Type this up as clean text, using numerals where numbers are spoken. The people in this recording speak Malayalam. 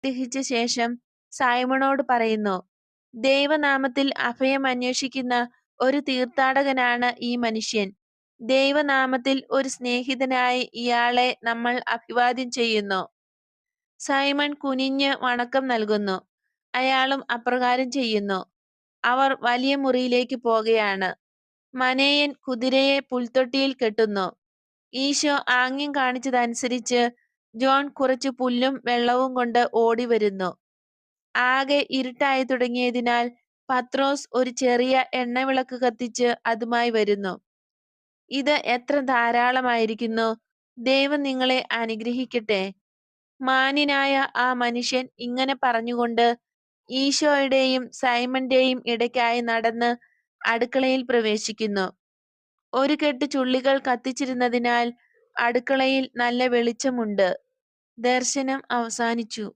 ഗ്രഹിച്ച ശേഷം സൈമണോട് പറയുന്നു, ദൈവനാമത്തിൽ അഭയം അന്വേഷിക്കുന്ന ഒരു തീർത്ഥാടകനാണ് ഈ മനുഷ്യൻ. ദൈവനാമത്തിൽ ഒരു സ്നേഹിതനായി ഇയാളെ നമ്മൾ അഭിവാദ്യം ചെയ്യുന്നു. സൈമൺ കുനിഞ്ഞ് വണക്കം നൽകുന്നു. അയാളും അപ്രകാരം ചെയ്യുന്നു. അവർ വലിയ മുറിയിലേക്ക് പോകുകയാണ്. മനേയൻ കുതിരയെ പുൽത്തൊട്ടിയിൽ കെട്ടുന്നു. ഈശോ ആംഗ്യം കാണിച്ചതനുസരിച്ച് ജോൺ കുറച്ചു പുല്ലും വെള്ളവും കൊണ്ട് ഓടി വരുന്നു. ആകെ ഇരുട്ടായി തുടങ്ങിയതിനാൽ പത്രോസ് ഒരു ചെറിയ എണ്ണവിളക്ക് കത്തിച്ച് അതുമായി വരുന്നു. ഇത് എത്ര ധാരാളമായിരിക്കുന്നു! ദൈവം നിങ്ങളെ അനുഗ്രഹിക്കട്ടെ. മാന്യനായ ആ മനുഷ്യൻ ഇങ്ങനെ പറഞ്ഞുകൊണ്ട് ഈശോയുടെയും സൈമന്റെയും ഇടയ്ക്കായി നടന്ന് അടുക്കളയിൽ പ്രവേശിക്കുന്നു. ഒരു കെട്ട് ചുള്ളികൾ കത്തിച്ചിരുന്നതിനാൽ അടുക്കളയിൽ നല്ല വെളിച്ചമുണ്ട്. ദർശനം അവസാനിച്ചു.